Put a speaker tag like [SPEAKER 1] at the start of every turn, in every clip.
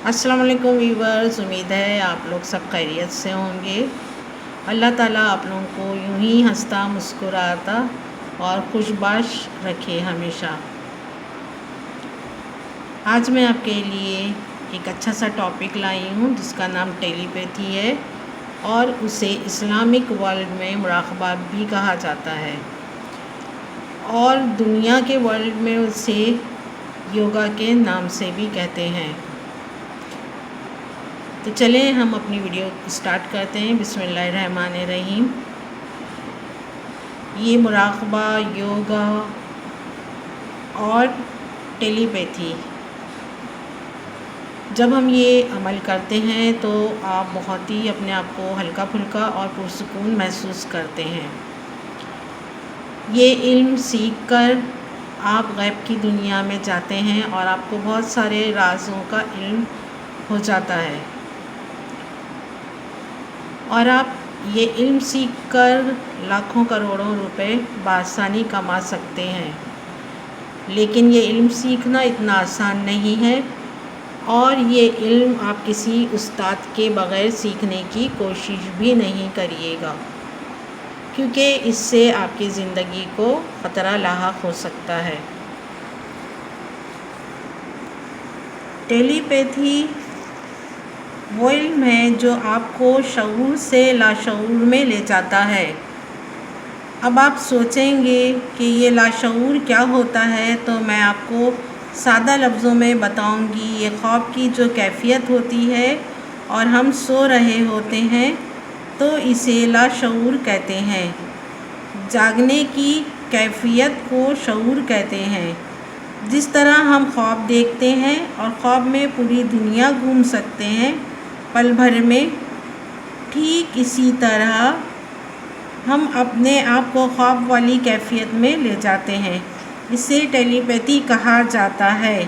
[SPEAKER 1] السلام علیکم ویورز، امید ہے آپ لوگ سب خیریت سے ہوں گے۔ اللہ تعالیٰ آپ لوگوں کو یوں ہی ہنستا مسکراتا اور خوشباش رکھے ہمیشہ۔ آج میں آپ کے لیے ایک اچھا سا ٹاپک لائی ہوں جس کا نام ٹیلی پیتھی ہے، اور اسے اسلامک ورلڈ میں مراقبہ بھی کہا جاتا ہے، اور دنیا کے ورلڈ میں اسے یوگا کے نام سے بھی کہتے ہیں۔ تو چلیں ہم اپنی ویڈیو اسٹارٹ کرتے ہیں۔ بسم اللہ الرحمن الرحیم۔ یہ مراقبہ، یوگا اور ٹیلی پیتھی، جب ہم یہ عمل کرتے ہیں تو آپ بہت ہی اپنے آپ کو ہلکا پھلکا اور پرسکون محسوس کرتے ہیں۔ یہ علم سیکھ کر آپ غیب کی دنیا میں جاتے ہیں اور آپ کو بہت سارے رازوں کا علم ہو جاتا ہے، اور آپ یہ علم سیکھ کر لاکھوں کروڑوں روپے بآسانی کما سکتے ہیں۔ لیکن یہ علم سیکھنا اتنا آسان نہیں ہے، اور یہ علم آپ کسی استاد کے بغیر سیکھنے کی کوشش بھی نہیں کریے گا، کیونکہ اس سے آپ کی زندگی کو خطرہ لاحق ہو سکتا ہے۔ ٹیلی پیتھی وہ علم ہے جو آپ کو شعور سے لاشعور میں لے جاتا ہے۔ اب آپ سوچیں گے کہ یہ لاشعور کیا ہوتا ہے، تو میں آپ کو سادہ لفظوں میں بتاؤں گی۔ یہ خواب کی جو کیفیت ہوتی ہے اور ہم سو رہے ہوتے ہیں تو اسے لاشعور کہتے ہیں۔ جاگنے کی کیفیت کو شعور کہتے ہیں۔ جس طرح ہم خواب دیکھتے ہیں اور خواب میں پوری دنیا گھوم سکتے ہیں پل بھر میں، ٹھیک اسی طرح ہم اپنے آپ کو خواب والی کیفیت میں لے جاتے ہیں۔ اسے ٹیلی پیتھی کہا جاتا ہے۔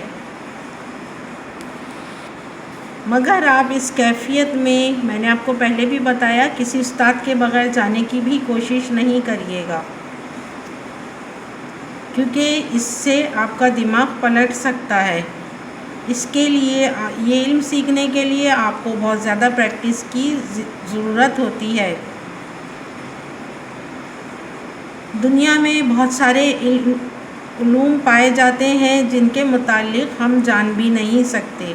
[SPEAKER 1] مگر آپ اس کیفیت میں نے آپ کو پہلے بھی بتایا، کسی استاد کے بغیر جانے کی بھی کوشش نہیں کریے گا، کیونکہ اس سے آپ کا دماغ پلٹ سکتا ہے۔ اس کے لیے، یہ علم سیکھنے کے لیے آپ کو بہت زیادہ پریکٹس کی ضرورت ہوتی ہے۔ دنیا میں بہت سارے علوم پائے جاتے ہیں جن کے متعلق ہم جان بھی نہیں سکتے،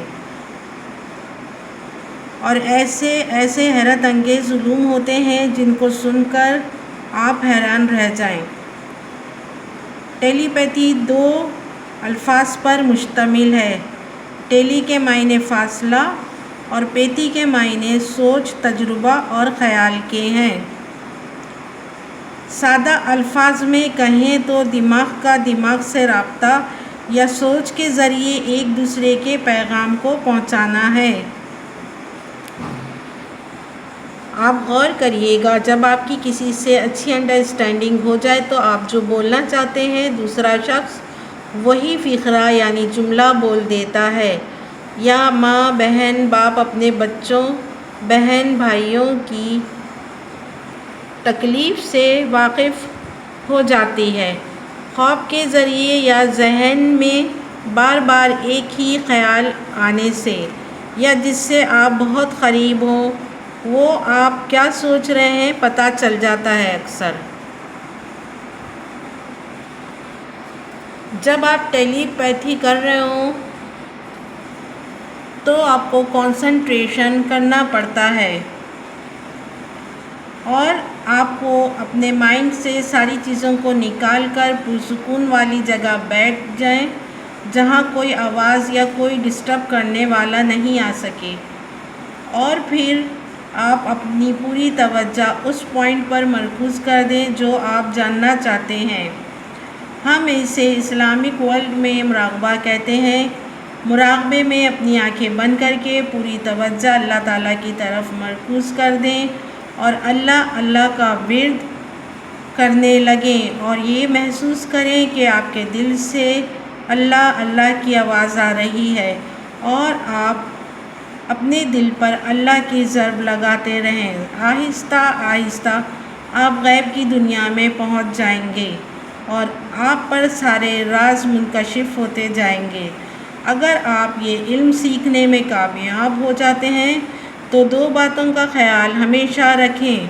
[SPEAKER 1] اور ایسے حیرت انگیز علوم ہوتے ہیں جن کو سن کر آپ حیران رہ جائیں۔ ٹیلی پیتھی دو الفاظ پر مشتمل ہے۔ ٹیلی کے معنی فاصلہ اور پیتھی کے معنی سوچ، تجربہ اور خیال کے ہیں۔ سادہ الفاظ میں کہیں تو دماغ کا دماغ سے رابطہ یا سوچ کے ذریعے ایک دوسرے کے پیغام کو پہنچانا ہے۔ آپ غور کریے گا، جب آپ کی کسی سے اچھی انڈرسٹینڈنگ ہو جائے تو آپ جو بولنا چاہتے ہیں دوسرا شخص وہی فقرہ یعنی جملہ بول دیتا ہے، یا ماں، بہن، باپ اپنے بچوں، بہن بھائیوں کی تکلیف سے واقف ہو جاتی ہے۔ خواب کے ذریعے یا ذہن میں بار بار ایک ہی خیال آنے سے، یا جس سے آپ بہت قریب ہوں، وہ آپ کیا سوچ رہے ہیں پتہ چل جاتا ہے۔ اکثر جب آپ ٹیلی پیتھی کر رہے ہوں تو آپ کو کنسنٹریشن کرنا پڑتا ہے، اور آپ کو اپنے مائنڈ سے ساری چیزوں کو نکال کر پرسکون والی جگہ بیٹھ جائیں جہاں کوئی آواز یا کوئی ڈسٹرب کرنے والا نہیں آ سکے، اور پھر آپ اپنی پوری توجہ اس پوائنٹ پر مرکوز کر دیں جو آپ جاننا چاہتے ہیں۔ ہم اسے اسلامک ورلڈ میں مراقبہ کہتے ہیں۔ مراقبے میں اپنی آنکھیں بند کر کے پوری توجہ اللہ تعالیٰ کی طرف مرکوز کر دیں اور اللہ اللہ کا ورد کرنے لگیں، اور یہ محسوس کریں کہ آپ کے دل سے اللہ اللہ کی آواز آ رہی ہے، اور آپ اپنے دل پر اللہ کی ضرب لگاتے رہیں۔ آہستہ آہستہ آپ غیب کی دنیا میں پہنچ جائیں گے اور آپ پر سارے راز منکشف ہوتے جائیں گے۔ اگر آپ یہ علم سیکھنے میں کامیاب ہو جاتے ہیں تو 2 باتوں کا خیال ہمیشہ رکھیں۔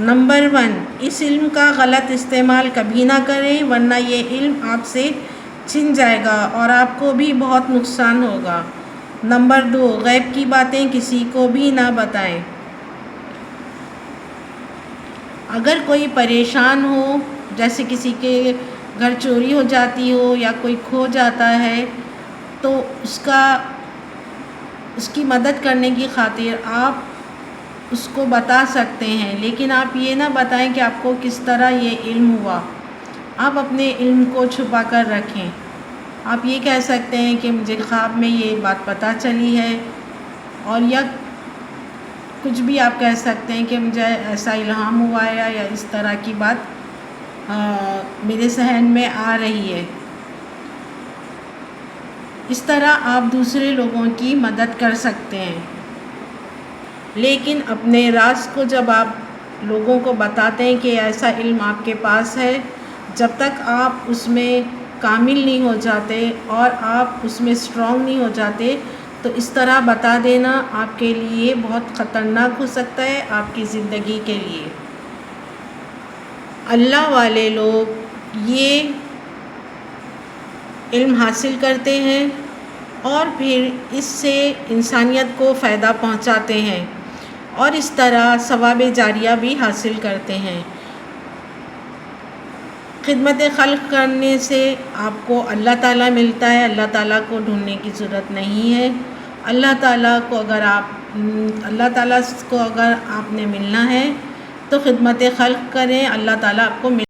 [SPEAKER 1] نمبر 1، اس علم کا غلط استعمال کبھی نہ کریں ورنہ یہ علم آپ سے چھن جائے گا اور آپ کو بھی بہت نقصان ہوگا۔ نمبر 2، غیب کی باتیں کسی کو بھی نہ بتائیں۔ اگر کوئی پریشان ہو، جیسے کسی کے گھر چوری ہو جاتی ہو یا کوئی کھو جاتا ہے، تو اس کی مدد کرنے کی خاطر آپ اس کو بتا سکتے ہیں، لیکن آپ یہ نہ بتائیں کہ آپ کو کس طرح یہ علم ہوا۔ آپ اپنے علم کو چھپا کر رکھیں۔ آپ یہ کہہ سکتے ہیں کہ مجھے خواب میں یہ بات پتہ چلی ہے، اور یا کچھ بھی آپ کہہ سکتے ہیں کہ مجھے ایسا الہام ہوا ہے یا اس طرح کی بات میرے ذہن میں آ رہی ہے۔ اس طرح آپ دوسرے لوگوں کی مدد کر سکتے ہیں، لیکن اپنے راز کو جب آپ لوگوں کو بتاتے ہیں کہ ایسا علم آپ کے پاس ہے، جب تک آپ اس میں کامل نہیں ہو جاتے اور آپ اس میں اسٹرانگ نہیں ہو جاتے، تو اس طرح بتا دینا آپ کے لیے بہت خطرناک ہو سکتا ہے، آپ کی زندگی کے لیے۔ اللہ والے لوگ یہ علم حاصل کرتے ہیں اور پھر اس سے انسانیت کو فائدہ پہنچاتے ہیں اور اس طرح ثواب جاریہ بھی حاصل کرتے ہیں۔ خدمت خلق کرنے سے آپ کو اللہ تعالیٰ ملتا ہے، اللہ تعالیٰ کو ڈھونڈنے کی ضرورت نہیں ہے۔ اللہ تعالیٰ کو اگر آپ نے ملنا ہے تو خدمت خلق کریں، اللہ تعالیٰ آپ کو